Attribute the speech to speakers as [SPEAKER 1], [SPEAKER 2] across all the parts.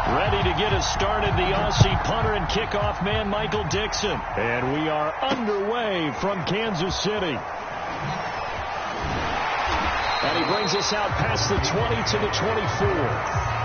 [SPEAKER 1] Ready to get us started, the Aussie punter and kickoff man, Michael Dixon. And we are underway from Kansas City. And he brings us out past the 20 to the 24.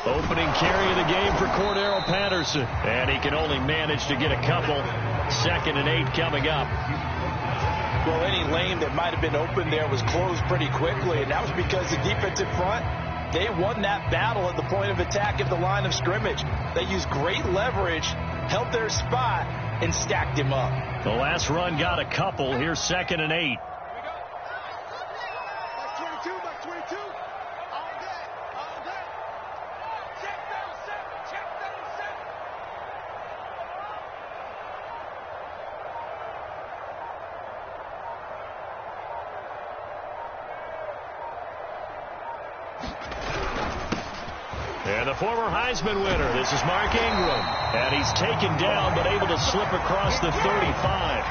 [SPEAKER 1] Opening carry of the game for Cordero Patterson. And he can only manage to get a couple. 2nd and 8 coming up.
[SPEAKER 2] Well, any lane that might have been open there was closed pretty quickly, and that was because the defensive front, they won that battle at the point of attack at the line of scrimmage. They used great leverage, held their spot, and stacked him up.
[SPEAKER 1] The last run got a couple. Here's 2nd and 8. And the former Heisman winner, this is Mark Ingram. And he's taken down, but able to slip across the 35.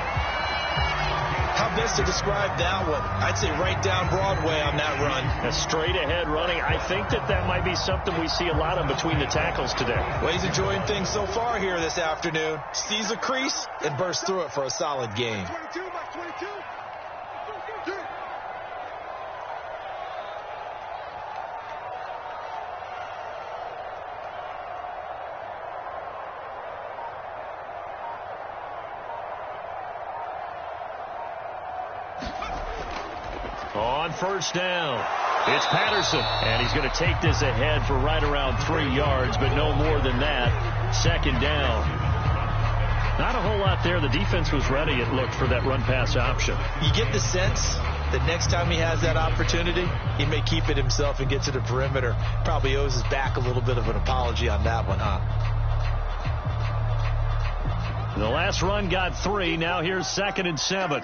[SPEAKER 2] How best to describe that one? I'd say right down Broadway on that run.
[SPEAKER 1] A straight ahead running. I think that might be something we see a lot of between the tackles today.
[SPEAKER 2] Well, he's enjoying things so far here this afternoon. Sees a crease and bursts through it for a solid game.
[SPEAKER 3] 22 by 22.
[SPEAKER 1] On first down, it's Patterson, and he's going to take this ahead for right around 3 yards, but no more than that. 2nd down. Not a whole lot there. The defense was ready, it looked, for that run-pass option.
[SPEAKER 2] You get the sense that next time he has that opportunity, he may keep it himself and get to the perimeter. Probably owes his back a little bit of an apology on that one, huh?
[SPEAKER 1] The last run got 3. Now here's 2nd and 7.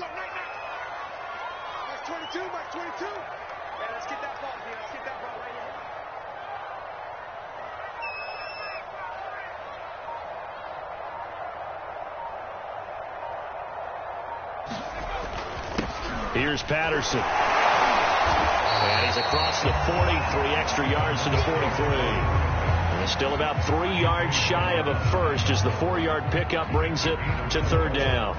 [SPEAKER 3] 22 by 22. Yeah, let's get that ball, dude. Let's get that ball right
[SPEAKER 1] here. Here's Patterson. And he's across the 40, 3 extra yards to the 43. And still about 3 yards shy of a first as the 4-yard pickup brings it to 3rd down.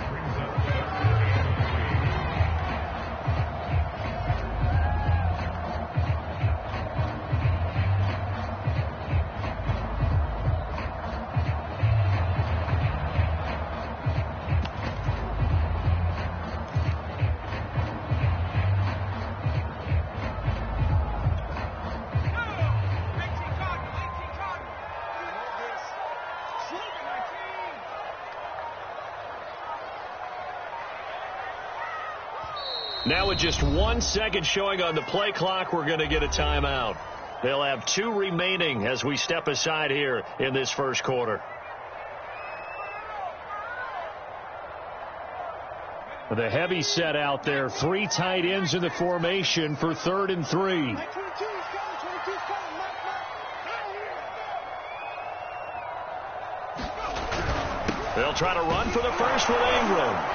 [SPEAKER 1] Now with just 1 second showing on the play clock, we're going to get a timeout. They'll have 2 remaining as we step aside here in this first quarter. The heavy set out there. 3 tight ends in the formation for 3rd and 3. They'll try to run for the first with Ingram.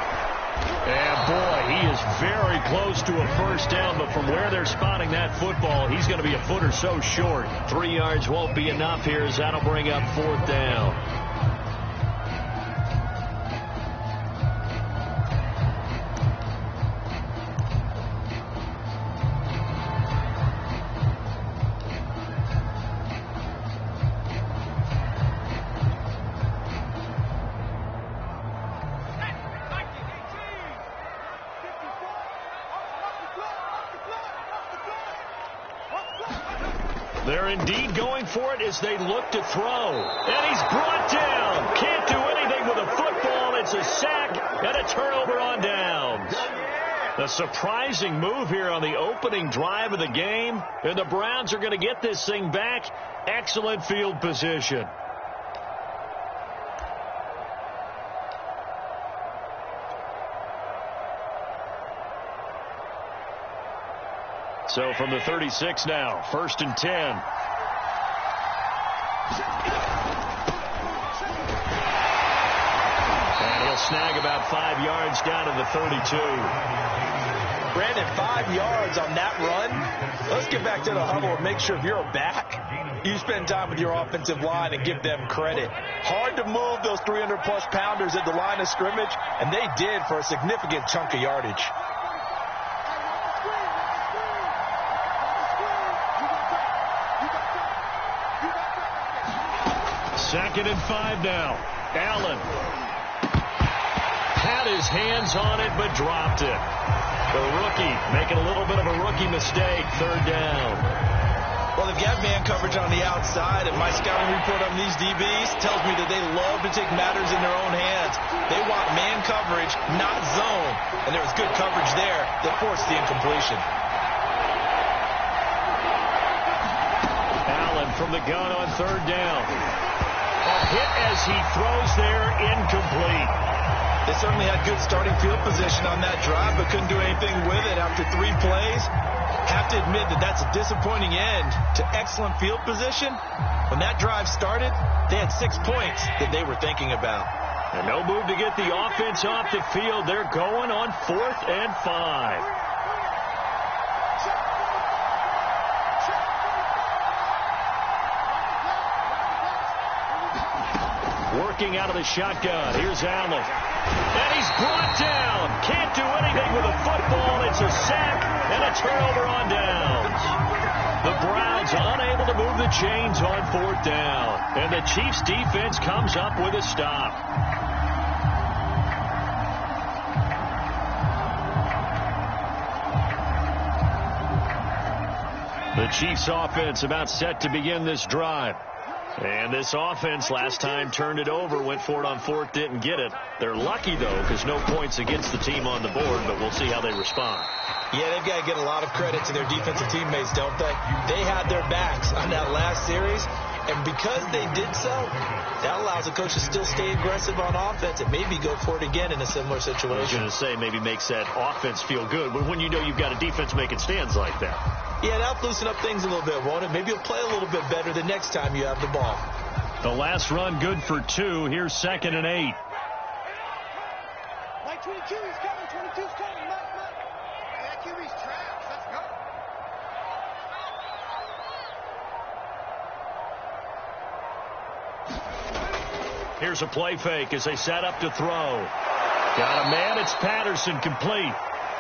[SPEAKER 1] And, boy, he is very close to a first down, but from where they're spotting that football, he's going to be a foot or so short. 3 yards won't be enough here as that'll bring up 4th down. They're indeed going for it as they look to throw. And he's brought down. Can't do anything with a football. It's a sack and a turnover on downs.
[SPEAKER 3] Yeah,
[SPEAKER 1] A surprising move here on the opening drive of the game, and the Browns are going to get this thing back. Excellent field position. So from the 36 now, 1st and 10. And he'll snag about 5 yards down to the 32.
[SPEAKER 2] Brandon, 5 yards on that run. Let's get back to the huddle and make sure if you're a back, you spend time with your offensive line and give them credit. Hard to move those 300-plus pounders at the line of scrimmage, and they did for a significant chunk of yardage.
[SPEAKER 1] 2nd and 5 now. Allen had his hands on it but dropped it. The rookie making a little bit of a rookie mistake. 3rd down.
[SPEAKER 2] Well, they've got man coverage on the outside, and my scouting report on these DBs tells me that they love to take matters in their own hands. They want man coverage, not zone. And there was good coverage there that forced the incompletion.
[SPEAKER 1] Allen from the gun on 3rd down. A hit as he throws there, incomplete.
[SPEAKER 2] They certainly had good starting field position on that drive, but couldn't do anything with it after 3 plays. Have to admit that that's a disappointing end to excellent field position. When that drive started, they had 6 points that they were thinking about.
[SPEAKER 1] And no move to get the offense off the field. They're going on 4th and 5. Working out of the shotgun. Here's Allen. And he's brought down. Can't do anything with a football. It's a sack and a turnover on downs. The Browns unable to move the chains on 4th down. And the Chiefs defense comes up with a stop. The Chiefs offense about set to begin this drive. And this offense last time turned it over, went for it on 4th, didn't get it. They're lucky, though, because no points against the team on the board, but we'll see how they respond.
[SPEAKER 2] Yeah, they've got to get a lot of credit to their defensive teammates, don't they? They had their backs on that last series, and because they did so, that allows the coach to still stay aggressive on offense and maybe go for it again in a similar situation.
[SPEAKER 1] I was going to say maybe makes that offense feel good, but when you know you've got a defense making stands like that.
[SPEAKER 2] Yeah, that'll loosen up things a little bit, won't it? Maybe you'll play a little bit better the next time you have the ball.
[SPEAKER 1] The last run good for 2. Here's 2nd and 8.
[SPEAKER 3] Like 22, he's coming. 22's coming. Mike. Hey, that QB's trash. Let's go.
[SPEAKER 1] Here's a play fake as they set up to throw. Got a man. It's Patterson, complete.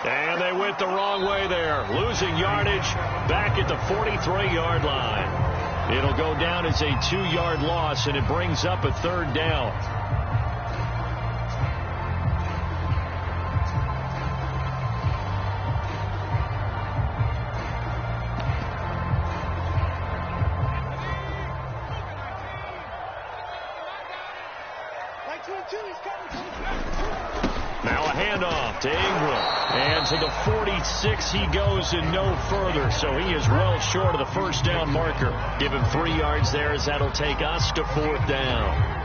[SPEAKER 1] And they went the wrong way there. Losing yardage back at the 43-yard line. It'll go down as a 2-yard loss, and it brings up a 3rd down.
[SPEAKER 3] Like 22, he's coming.
[SPEAKER 1] Now a handoff to Ingram. And to the 46 he goes and no further. So he is well short of the 1st down marker. Give him 3 yards there as that'll take us to 4th down.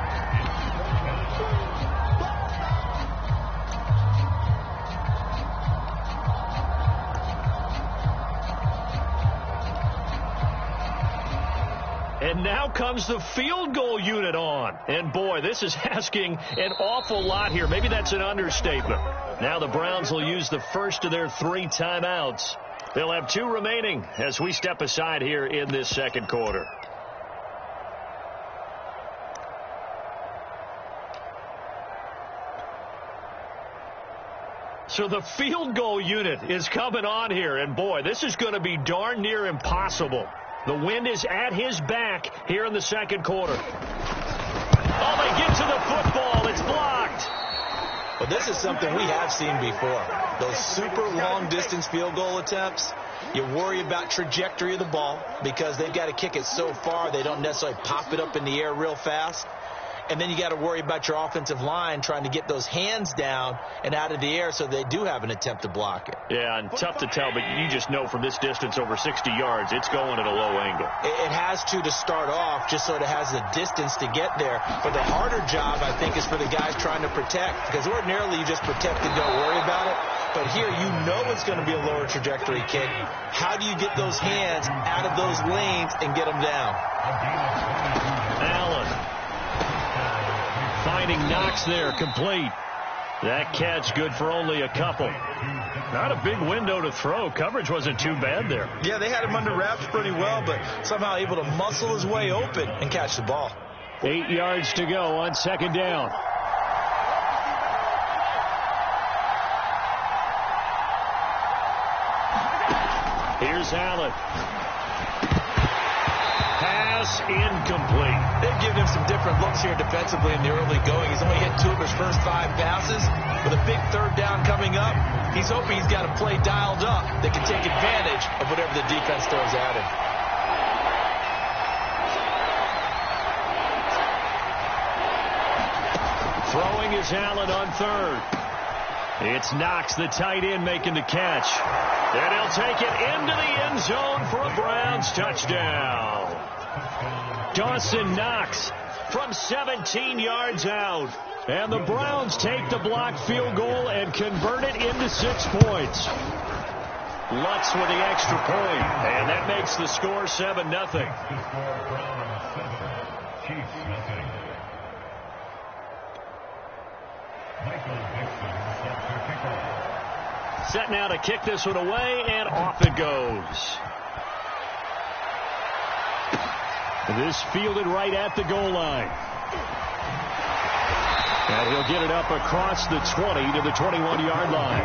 [SPEAKER 1] And now comes the field goal unit on. And boy, this is asking an awful lot here. Maybe that's an understatement. Now the Browns will use the first of their 3 timeouts. They'll have 2 remaining as we step aside here in this 2nd quarter. So the field goal unit is coming on here. And boy, this is going to be darn near impossible. The wind is at his back here in the 2nd quarter. Oh, they get to the football. It's blocked.
[SPEAKER 2] Well, this is something we have seen before. Those super long-distance field goal attempts, you worry about trajectory of the ball because they've got to kick it so far they don't necessarily pop it up in the air real fast. And then you got to worry about your offensive line trying to get those hands down and out of the air so they do have an attempt to block it.
[SPEAKER 1] Yeah, and tough to tell, but you just know from this distance over 60 yards, it's going at a low angle.
[SPEAKER 2] It has to start off just so it has the distance to get there. But the harder job, I think, is for the guys trying to protect. Because ordinarily you just protect and don't worry about it. But here you know it's going to be a lower trajectory kick. How do you get those hands out of those lanes and get them down?
[SPEAKER 1] Allen finding Knox there, complete. That catch good for only a couple. Not a big window to throw. Coverage wasn't too bad there.
[SPEAKER 2] Yeah, they had him under wraps pretty well, but somehow able to muscle his way open and catch the ball.
[SPEAKER 1] 8 yards to go on second down. Here's Allen. Pass incomplete.
[SPEAKER 2] They've given him some different looks here defensively in the early going. He's only hit 2 of his first 5 passes. With a big third down coming up, he's hoping he's got a play dialed up that can take advantage of whatever the defense throws at him.
[SPEAKER 1] Throwing is Allen on third. It's Knox, the tight end, making the catch. And he'll take it into the end zone for a Browns touchdown. Dawson Knox from 17 yards out. And the Browns take the blocked field goal and convert it into 6 points. Lutz with the extra point, and that makes the score 7-0. Set now to kick this one away, and off it goes. This fielded right at the goal line. And he'll get it up across the 20 to the 21-yard line.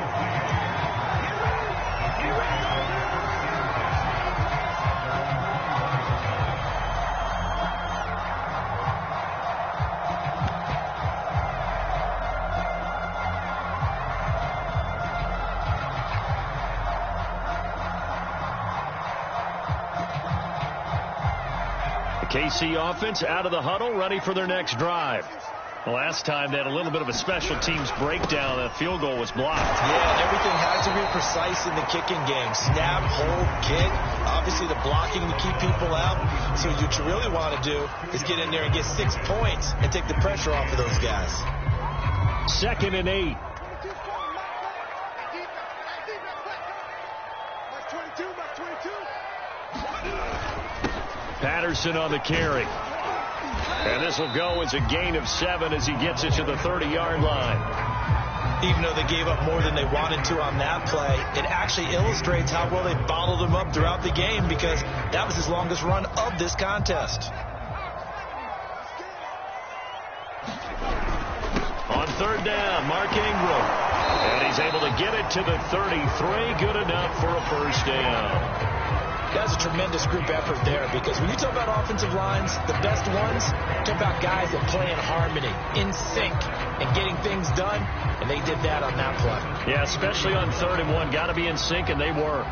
[SPEAKER 1] KC offense out of the huddle, ready for their next drive. Last time they had a little bit of a special teams breakdown. That field goal was blocked.
[SPEAKER 2] Yeah, and everything has to be precise in the kicking game. Snap, hold, kick. Obviously the blocking to keep people out. So what you really want to do is get in there and get 6 points and take the pressure off of those guys.
[SPEAKER 1] 2nd and 8. Patterson on the carry. And this will go as a gain of 7 as he gets it to the 30-yard line.
[SPEAKER 2] Even though they gave up more than they wanted to on that play, it actually illustrates how well they bottled him up throughout the game because that was his longest run of this contest.
[SPEAKER 1] On 3rd down, Mark Ingram. And he's able to get it to the 33. Good enough for a first down.
[SPEAKER 2] That's a tremendous group effort there because when you talk about offensive lines, the best ones, talk about guys that play in harmony, in sync, and getting things done, and they did that on that play.
[SPEAKER 1] Yeah, especially on 3rd and 1. Got to be in sync, and they were.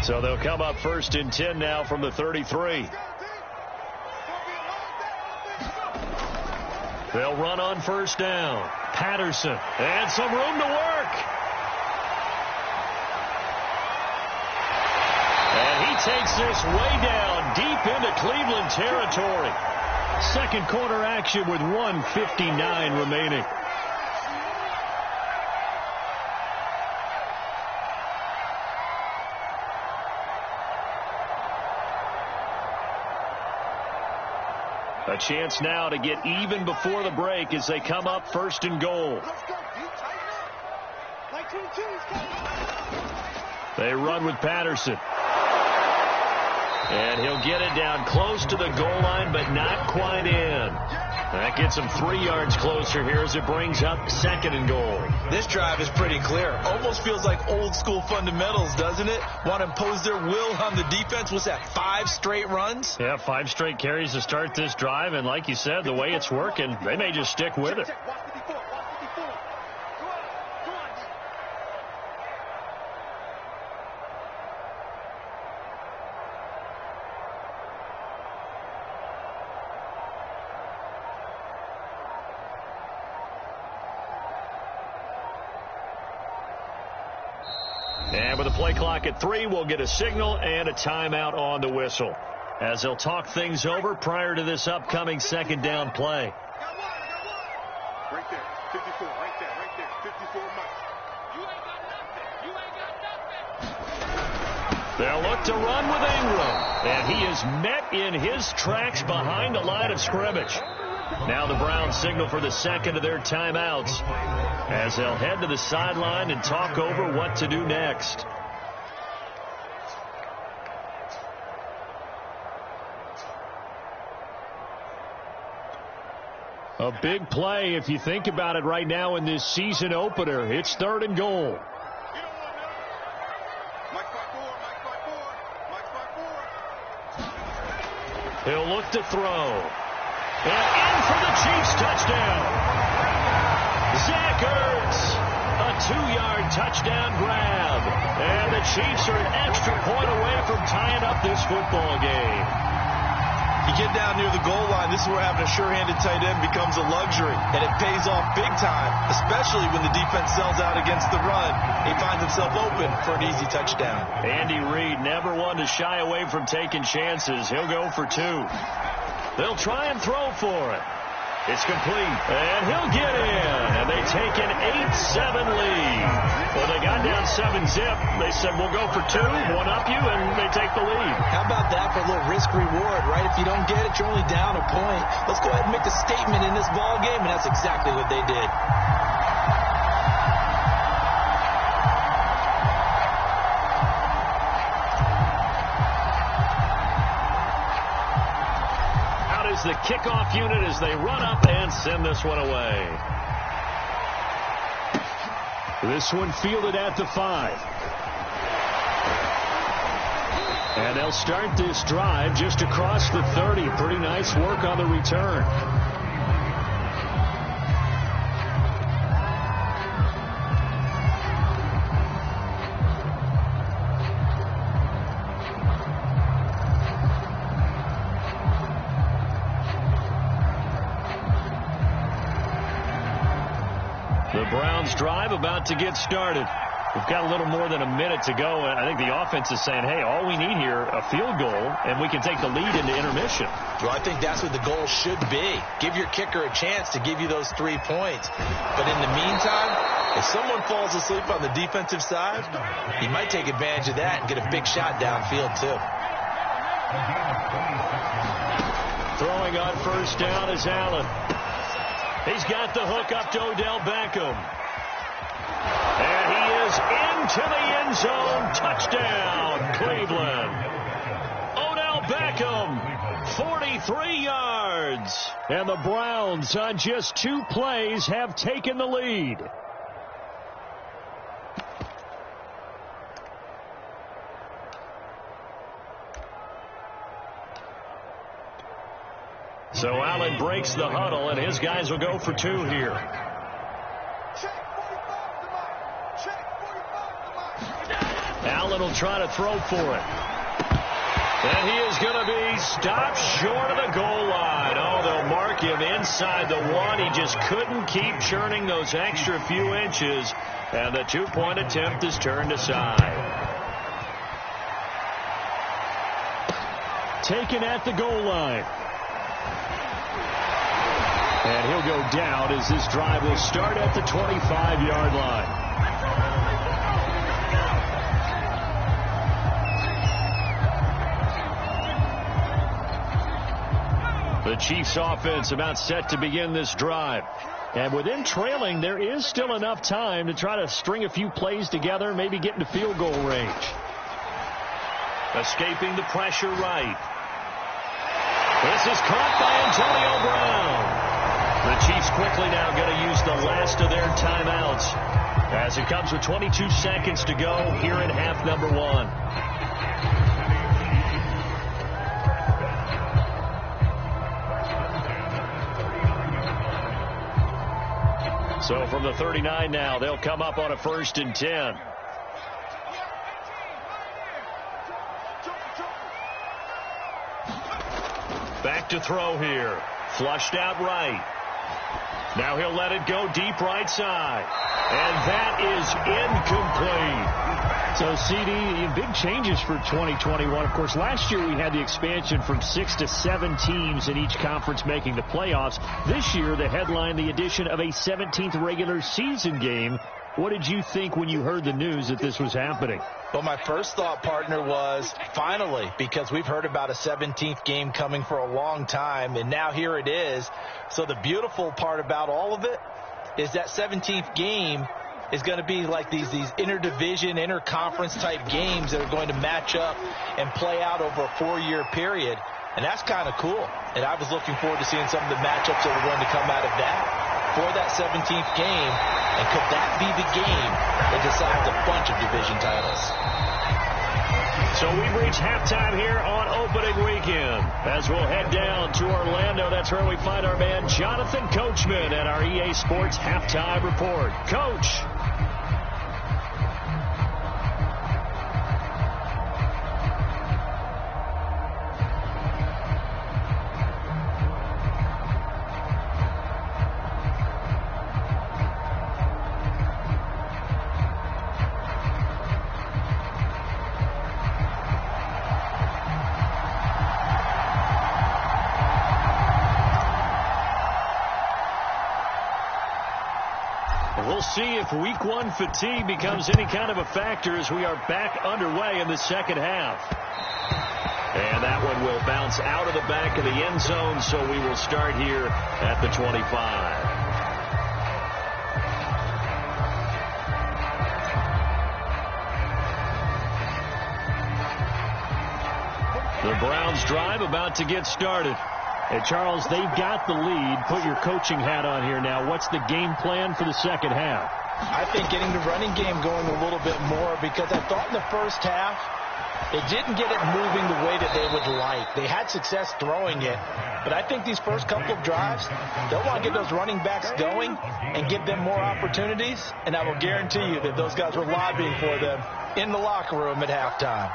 [SPEAKER 1] So they'll come up 1st and 10 now from the 33. They'll run on 1st down. Patterson, and some room to work. And he takes this way down deep into Cleveland territory. Second quarter action with 1:59 remaining. A chance now to get even before the break as they come up 1st and goal. They run with Patterson. And he'll get it down close to the goal line, but not quite in. That gets him 3 yards closer here as it brings up 2nd and goal.
[SPEAKER 2] This drive is pretty clear. Almost feels like old school fundamentals, doesn't it? Want to impose their will on the defense. What's that, 5 straight runs?
[SPEAKER 1] Yeah, 5 straight carries to start this drive. And like you said, the way it's working, they may just stick with it. And with the play clock at 3, we'll get a signal and a timeout on the whistle, as they'll talk things over prior to this upcoming second down play.
[SPEAKER 3] Right there, 54, right there, 54 Mike. You ain't got nothing.
[SPEAKER 1] They'll look to run with Ingram, and he is met in his tracks behind the line of scrimmage. Now the Browns signal for the second of their timeouts, as they'll head to the sideline and talk over what to do next. A big play if you think about it right now in this season opener. It's 3rd and goal. He'll look to throw. And in for the Chiefs touchdown. Zach Ertz, a 2-yard touchdown grab. And the Chiefs are an extra point away from tying up this football game.
[SPEAKER 2] You get down near the goal line, this is where having a sure-handed tight end becomes a luxury. And it pays off big time, especially when the defense sells out against the run. He finds himself open for an easy touchdown.
[SPEAKER 1] Andy Reid never one to shy away from taking chances. He'll go for 2. They'll try and throw for it. It's complete, and he'll get in, and they take an 8-7 lead. Well, they got down 7-zip. They said, we'll go for 2, one up you, and they take the lead.
[SPEAKER 2] How about that for a little risk-reward, right? If you don't get it, you're only down a point. Let's go ahead and make a statement in this ball game, and that's exactly what they did.
[SPEAKER 1] The kickoff unit as they run up and send this one away. This one fielded at the 5. And they'll start this drive just across the 30. Pretty nice work on the return. Browns drive about to get started. We've got a little more than a minute to go. I think the offense is saying, hey, all we need here, a field goal, and we can take the lead into intermission.
[SPEAKER 2] Well, I think that's what the goal should be. Give your kicker a chance to give you those 3 points. But in the meantime, if someone falls asleep on the defensive side, he might take advantage of that and get a big shot downfield, too.
[SPEAKER 1] Throwing on first down is Allen. He's got the hook up to Odell Beckham. And he is into the end zone. Touchdown, Cleveland. Odell Beckham, 43 yards. And the Browns, on just 2 plays, have taken the lead. So Allen breaks the huddle, and his guys will go for 2 here. Allen will try to throw for it. And he is going to be stopped short of the goal line. Oh, they'll mark him inside the 1. He just couldn't keep churning those extra few inches, and the 2-point attempt is turned aside. Taken at the goal line. And he'll go down as this drive will start at the 25-yard line. The Chiefs offense about set to begin this drive. And within trailing, there is still enough time to try to string a few plays together, maybe get into field goal range. Escaping the pressure right. This is caught by Antonio Brown. The Chiefs quickly now going to use the last of their timeouts as it comes with 22 seconds to go here in half number 1. So from the 39 now, they'll come up on a 1st and 10. Back to throw here. Flushed out right. Now he'll let it go deep right side. And that is incomplete. So, CD, big changes for 2021. Of course, last year we had the expansion from 6 to 7 teams in each conference making the playoffs. This year, the headline, the addition of a 17th regular season game. What did you think when you heard the news that this was happening?
[SPEAKER 2] Well, my first thought, partner, was finally, because we've heard about a 17th game coming for a long time, and now here it is. So the beautiful part about all of it is that 17th game is going to be like these interdivision, interconference type games that are going to match up and play out over a 4-year period. And that's kind of cool. And I was looking forward to seeing some of the matchups that are going to come out of that for that 17th game. And could that be the game that decides a bunch of division titles?
[SPEAKER 1] So we've reached halftime here on opening weekend. As we'll head down to Orlando, that's where we find our man Jonathan Coachman at our EA Sports Halftime Report. Coach. We'll see if week one fatigue becomes any kind of a factor as we are back underway in the second half. And that one will bounce out of the back of the end zone, so we will start here at the 25. The Browns drive about to get started. And, Charles, they've got the lead. Put your coaching hat on here now. What's the game plan for the second half?
[SPEAKER 2] I think getting the running game going a little bit more, because I thought in the first half they didn't get it moving the way that they would like. They had success throwing it, but I think these first couple of drives, they'll want to get those running backs going and give them more opportunities, and I will guarantee you that those guys were lobbying for them in the locker room at halftime.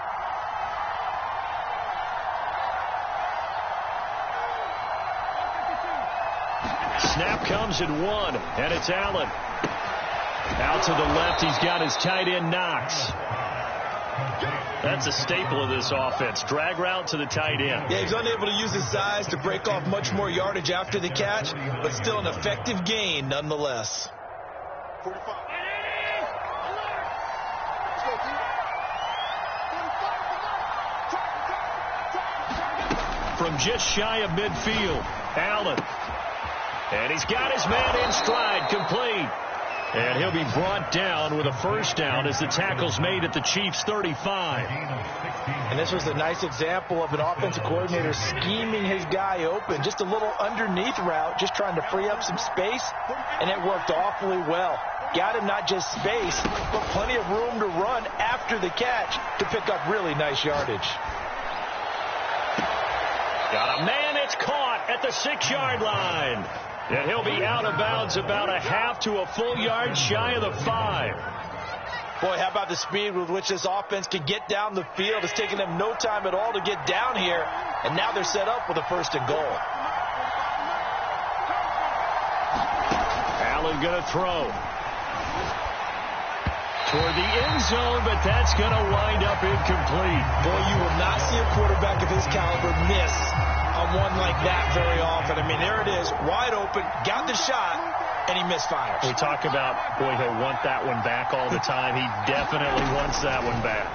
[SPEAKER 1] Snap comes at 1, and it's Allen. Out to the left, he's got his tight end, Knox. That's a staple of this offense. Drag route to the tight end.
[SPEAKER 2] Yeah, he's unable to use his size to break off much more yardage after the catch, but still an effective gain nonetheless.
[SPEAKER 3] 45.
[SPEAKER 1] From just shy of midfield, Allen. And he's got his man in stride, complete. And he'll be brought down with a first down as the tackle's made at the Chiefs' 35.
[SPEAKER 2] And this was a nice example of an offensive coordinator scheming his guy open. Just a little underneath route, just trying to free up some space, and it worked awfully well. Got him not just space, but plenty of room to run after the catch to pick up really nice yardage.
[SPEAKER 1] Got a man, it's caught at the 6-yard line. And he'll be out of bounds about a half to a full yard shy of the 5.
[SPEAKER 2] Boy, how about the speed with which this offense can get down the field? It's taken them no time at all to get down here, and now they're set up with a 1st and goal.
[SPEAKER 1] Allen going to throw toward the end zone, but that's going to wind up incomplete.
[SPEAKER 2] Boy, you will not see a quarterback of his caliber miss on one like that very often. I mean, there it is, wide open, got the shot, and he misfires.
[SPEAKER 1] We talk about, boy, he'll want that one back all the time. He definitely wants that one back.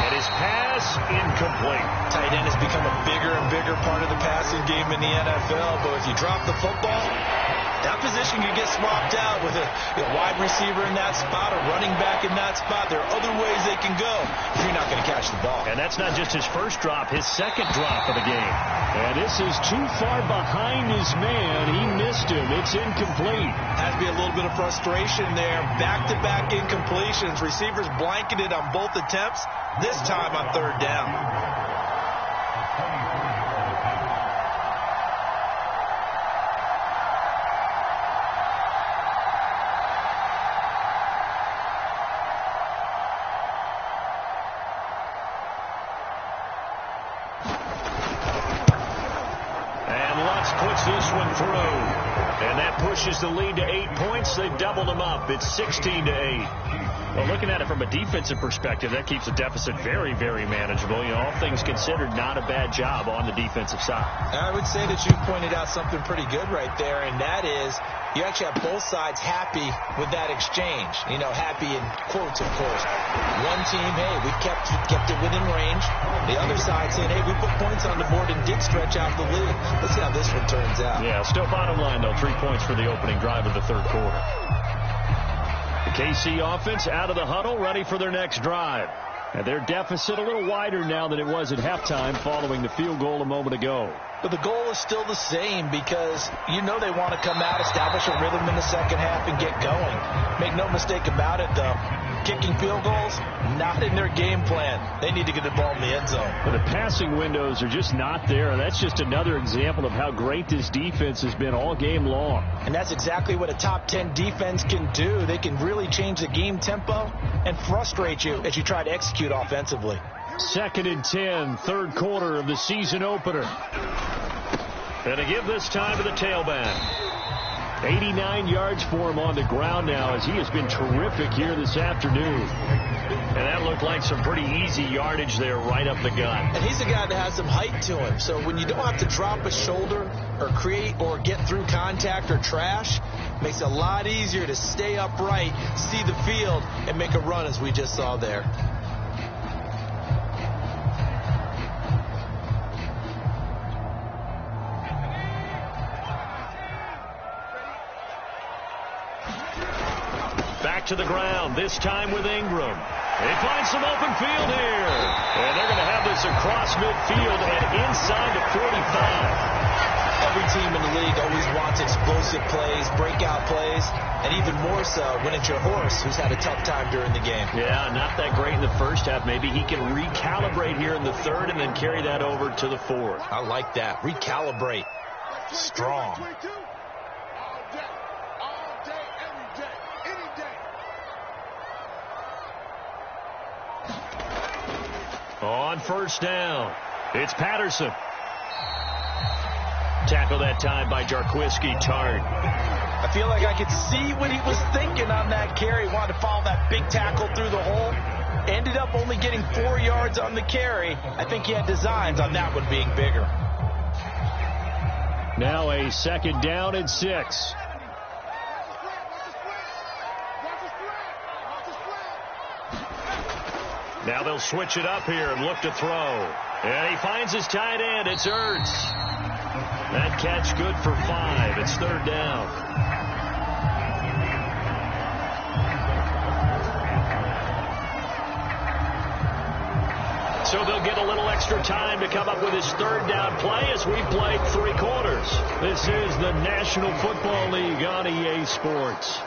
[SPEAKER 1] And his pass incomplete.
[SPEAKER 2] Tight end has become a bigger and bigger part of the passing game in the NFL, but if you drop the football, that position can get swapped out with a wide receiver in that spot, a running back in that spot. There are other ways they can go if you're not going to catch the ball.
[SPEAKER 1] And that's not just his first drop, his second drop of the game. And this is too far behind his man. He missed him. It's incomplete.
[SPEAKER 2] Has to be a little bit of frustration there. Back-to-back incompletions. Receivers blanketed on both attempts, this time on 3rd down.
[SPEAKER 1] This one through, and that pushes the lead to 8 points. They've doubled them up. It's 16-8. Well, looking at it from a defensive perspective, that keeps the deficit very, very manageable. You know, all things considered, not a bad job on the defensive side.
[SPEAKER 2] I would say that you pointed out something pretty good right there, and that is you actually have both sides happy with that exchange. You know, happy in quotes, of course. One team, hey, we kept it within range. The other side saying, hey, we put points on the board and did stretch out the lead. Let's see how this one turns out.
[SPEAKER 1] Yeah, still bottom line, though, 3 points for the opening drive of the third quarter. The KC offense out of the huddle, ready for their next drive. And their deficit a little wider now than it was at halftime following the field goal a moment ago.
[SPEAKER 2] But the goal is still the same because you know they want to come out, establish a rhythm in the second half, and get going. Make no mistake about it, though. Kicking field goals, not in their game plan. They need to get the ball in the end zone.
[SPEAKER 1] But the passing windows are just not there, and that's just another example of how great this defense has been all game long.
[SPEAKER 2] And that's exactly what a top 10 defense can do. They can really change the game tempo and frustrate you as you try to execute offensively.
[SPEAKER 1] 2nd and 10, third quarter of the season opener. And to give this time to the tailback. 89 yards for him on the ground now as he has been terrific here this afternoon. And that looked like some pretty easy yardage there right up the gut.
[SPEAKER 2] And he's a guy that has some height to him. So when you don't have to drop a shoulder or create or get through contact or trash, makes it a lot easier to stay upright, see the field, and make a run as we just saw there.
[SPEAKER 1] Back to the ground, this time with Ingram. They find some open field here. And they're going to have this across midfield and inside the 45.
[SPEAKER 2] Every team in the league always wants explosive plays, breakout plays, and even more so when it's your horse who's had a tough time during the game.
[SPEAKER 1] Yeah, not that great in the first half. Maybe he can recalibrate here in the third and then carry that over to the fourth.
[SPEAKER 2] I like that. Recalibrate. Strong.
[SPEAKER 1] On first down, it's Patterson. Tackle that time by Jarquiski Tart.
[SPEAKER 2] I feel like I could see what he was thinking on that carry. Wanted to follow that big tackle through the hole. Ended up only getting 4 yards on the carry. I think he had designs on that one being bigger.
[SPEAKER 1] Now a 2nd down and 6. Now they'll switch it up here and look to throw. And he finds his tight end. It's Ertz. That catch good for 5. It's 3rd down. So they'll get a little extra time to come up with his 3rd down play as we played 3 quarters. This is the National Football League on EA Sports.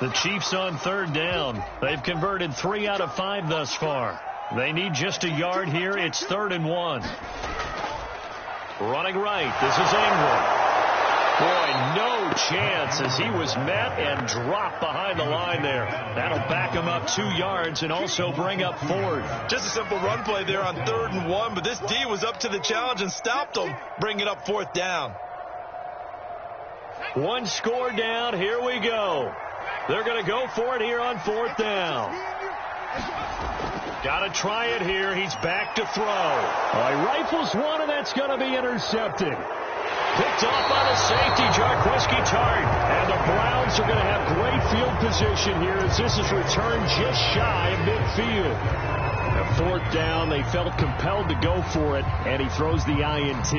[SPEAKER 1] The Chiefs on 3rd down. They've converted 3 out of 5 thus far. They need just a yard here. It's 3rd and 1. Running right. This is Ingram. Boy, no chance as he was met and dropped behind the line there. That'll back him up 2 yards and also bring up 4th.
[SPEAKER 2] Just a simple run play there on 3rd and 1, but this D was up to the challenge and stopped him, bringing up 4th down.
[SPEAKER 1] 1 score down. Here we go. They're going to go for it here on 4th down. Got to try it here. He's back to throw. He rifles one, and that's going to be intercepted. Picked off by the safety, Jarquiski Tart. And the Browns are going to have great field position here as this is returned just shy of midfield. At 4th down, they felt compelled to go for it, and he throws the INT.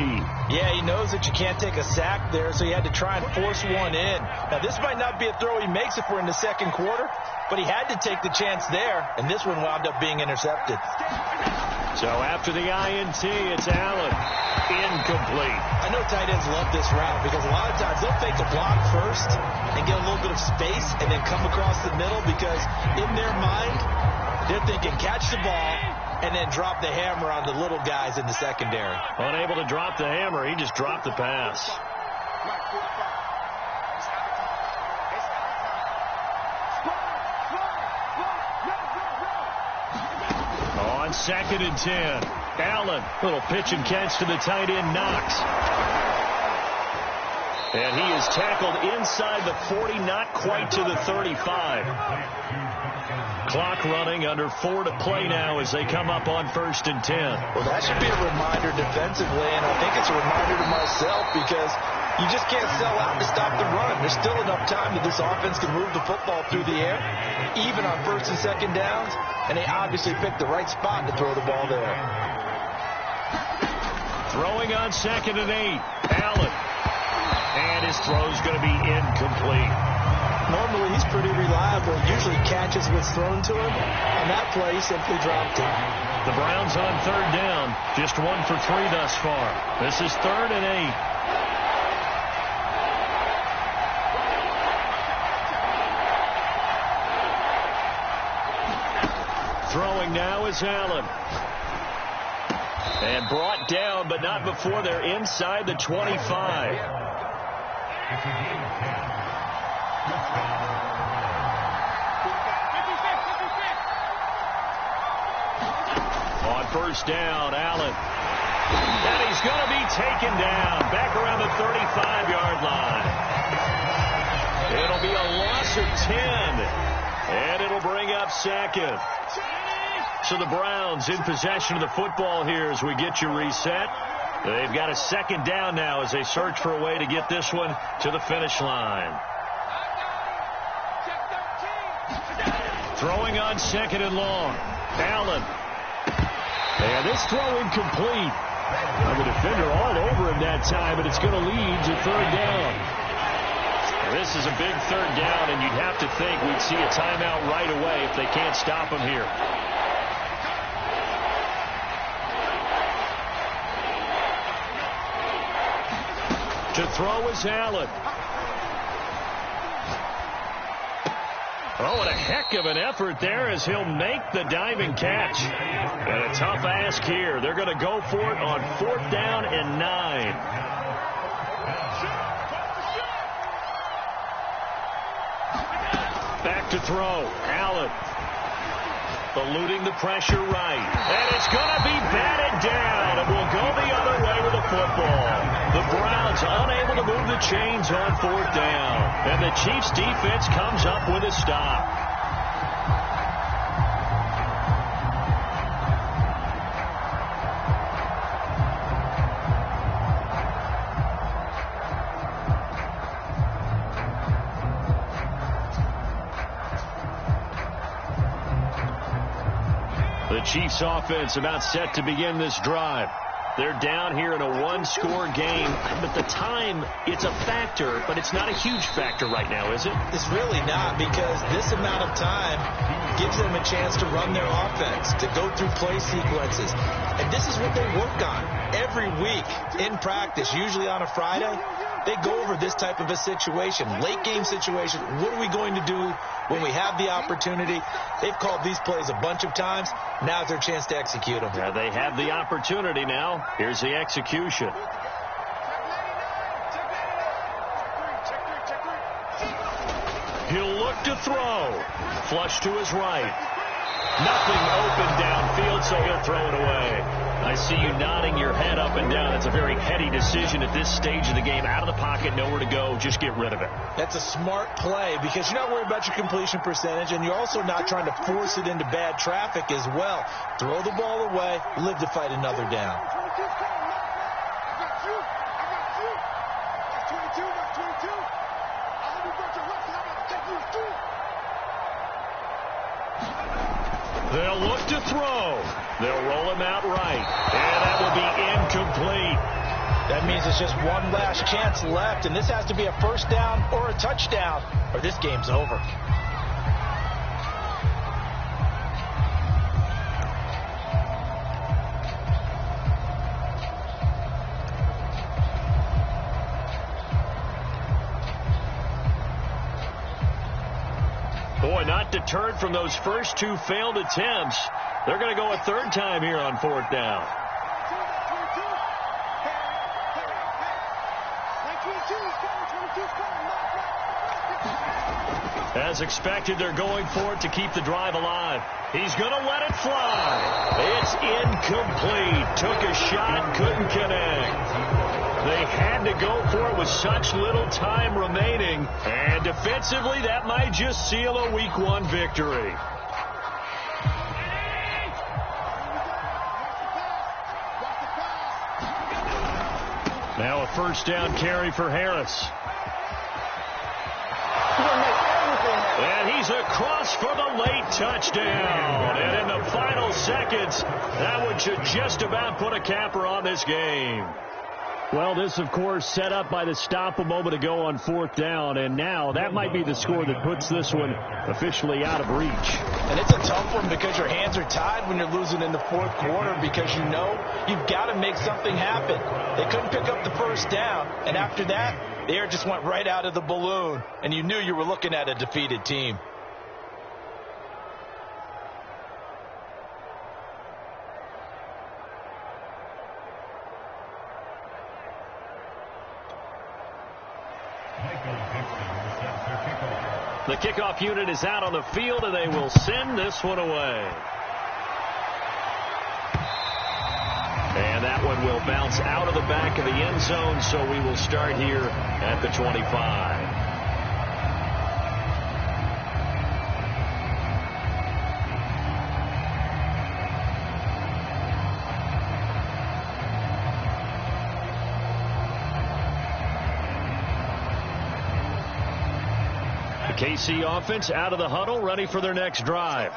[SPEAKER 2] Yeah, he knows that you can't take a sack there, so he had to try and force one in. Now, this might not be a throw he makes if we're in the 2nd quarter, but he had to take the chance there, and this one wound up being intercepted.
[SPEAKER 1] So after the INT, it's Allen. Incomplete.
[SPEAKER 2] I know tight ends love this route because a lot of times they'll fake a block first and get a little bit of space and then come across the middle because in their mind, they're thinking catch the ball and then drop the hammer on the little guys in the secondary.
[SPEAKER 1] Unable to drop the hammer, he just dropped the pass. On 2nd and 10, Allen, little pitch and catch to the tight end, Knox. And he is tackled inside the 40, not quite to the 35. Clock running, under 4 to play now as they come up on 1st and 10.
[SPEAKER 2] Well, that should be a reminder defensively, and I think it's a reminder to myself because you just can't sell out to stop the run. There's still enough time that this offense can move the football through the air, even on 1st and 2nd downs, and they obviously picked the right spot to throw the ball there.
[SPEAKER 1] Throwing on 2nd and 8, Allen. And his throw's going to be incomplete.
[SPEAKER 2] Normally, he's pretty reliable. Usually catches what's thrown to him. On that play, he simply dropped it.
[SPEAKER 1] The Browns on 3rd down. Just 1 for 3 thus far. This is 3rd and 8. Throwing now is Allen. And brought down, but not before they're inside the 25. On 1st down, Allen. And he's going to be taken down back around the 35-yard line. It'll be a loss of 10. And it'll bring up 2nd. So the Browns in possession of the football here as we get you reset. They've got a 2nd down now as they search for a way to get this one to the finish line. Throwing on 2nd and long. Allen. And this throw incomplete. The defender all over him that time, but it's going to lead to 3rd down. This is a big 3rd down, and you'd have to think we'd see a timeout right away if they can't stop him here. To throw is Allen. Oh, and a heck of an effort there as he'll make the diving catch. And a tough ask here. They're going to go for it on 4th down and 9. Back to throw. Allen. Eluding the pressure right. And it's going to be batted down. It will go the other way with the football. The Browns unable to move the chains on 4th down. And the Chiefs defense comes up with a stop. The Chiefs offense about set to begin this drive. They're down here in a one-score game, but the time, it's a factor, but it's not a huge factor right now, is it?
[SPEAKER 2] It's really not, because this amount of time gives them a chance to run their offense, to go through play sequences. And this is what they work on every week in practice, usually on a Friday. They go over this type of a situation, late game situation. What are we going to do when we have the opportunity? They've called these plays a bunch of times. Now's their chance to execute them.
[SPEAKER 1] Yeah, they have the opportunity now. Here's the execution. He'll look to throw. Flush to his right. Nothing open downfield, so he'll throw it away. I see you nodding your head up and down. It's a very heady decision at this stage of the game. Out of the pocket, nowhere to go. Just get rid of it.
[SPEAKER 2] That's a smart play because you're not worried about your completion percentage, and you're also not trying to force it into bad traffic as well. Throw the ball away, live to fight another down.
[SPEAKER 1] They'll look to throw. They'll roll him out right. And that will be incomplete.
[SPEAKER 2] That means it's just one last chance left, and this has to be a 1st down or a touchdown, or this game's over.
[SPEAKER 1] Boy, not deterred from those first 2 failed attempts. They're going to go a 3rd time here on 4th down. As expected, they're going for it to keep the drive alive. He's going to let it fly. It's incomplete. Took a shot, couldn't connect. They had to go for it with such little time remaining. And defensively, that might just seal a Week 1 victory. Now a first down carry for Harris. And he's across for the late touchdown. And in the final seconds, that one should just about put a capper on this game. Well, this, of course, set up by the stop a moment ago on 4th down. And now that might be the score that puts this one officially out of reach.
[SPEAKER 2] And it's a tough one because your hands are tied when you're losing in the 4th quarter because you know you've got to make something happen. They couldn't pick up the first down. And after that, the air just went right out of the balloon. And you knew you were looking at a defeated team.
[SPEAKER 1] The kickoff unit is out on the field, and they will send this one away. And that one will bounce out of the back of the end zone, so we will start here at the 25. KC offense out of the huddle, ready for their next drive.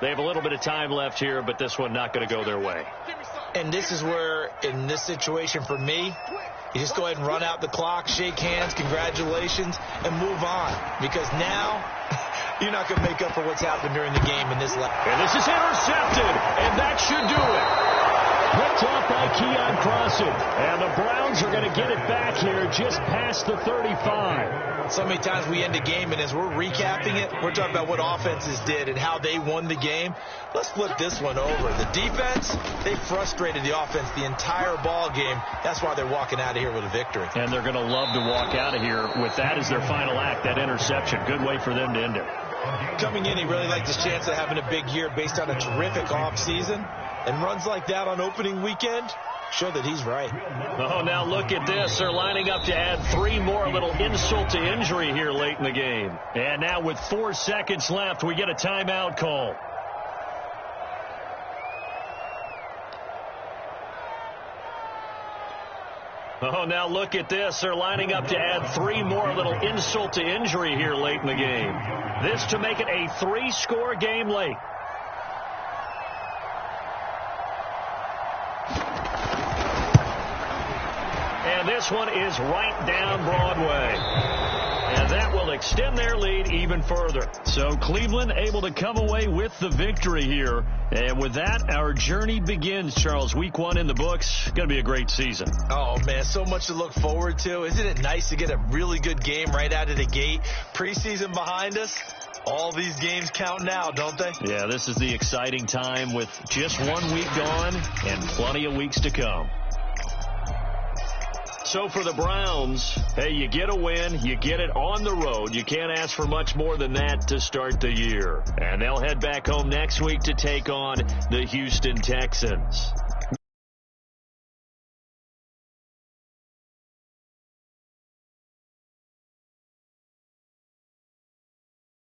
[SPEAKER 1] They have a little bit of time left here, but this one not going to go their way.
[SPEAKER 2] And this is where, in this situation for me, you just go ahead and run out the clock, shake hands, congratulations, and move on. Because now, you're not going to make up for what's happened during the game in this lap.
[SPEAKER 1] And this is intercepted, and that should do it. Picked off by Keon Crossen. And the Browns are going to get it back here just past the 35.
[SPEAKER 2] So many times we end a game, and as we're recapping it, we're talking about what offenses did and how they won the game. Let's flip this one over. The defense, they frustrated the offense the entire ball game. That's why they're walking out of here with a victory.
[SPEAKER 1] And they're going to love to walk out of here with that as their final act, that interception. Good way for them to end it.
[SPEAKER 2] Coming in, he really liked his chance of having a big year based on a terrific offseason. And runs like that on opening weekend show that he's right.
[SPEAKER 1] Oh, now look at this. They're lining up to add 3 more, a little insult to injury here late in the game. And now with 4 seconds left, we get a timeout call. Oh, now look at this. They're lining up to add 3 more, a little insult to injury here late in the game. This to make it a 3-score game late. And this one is right down Broadway. And that will extend their lead even further. So Cleveland able to come away with the victory here. And with that, our journey begins, Charles. Week 1 in the books. Going to be a great season.
[SPEAKER 2] Oh, man, so much to look forward to. Isn't it nice to get a really good game right out of the gate? Preseason behind us. All these games count now, don't they?
[SPEAKER 1] Yeah, this is the exciting time with just 1 week gone and plenty of weeks to come. So for the Browns, hey, you get a win, you get it on the road. You can't ask for much more than that to start the year. And they'll head back home next week to take on the Houston Texans.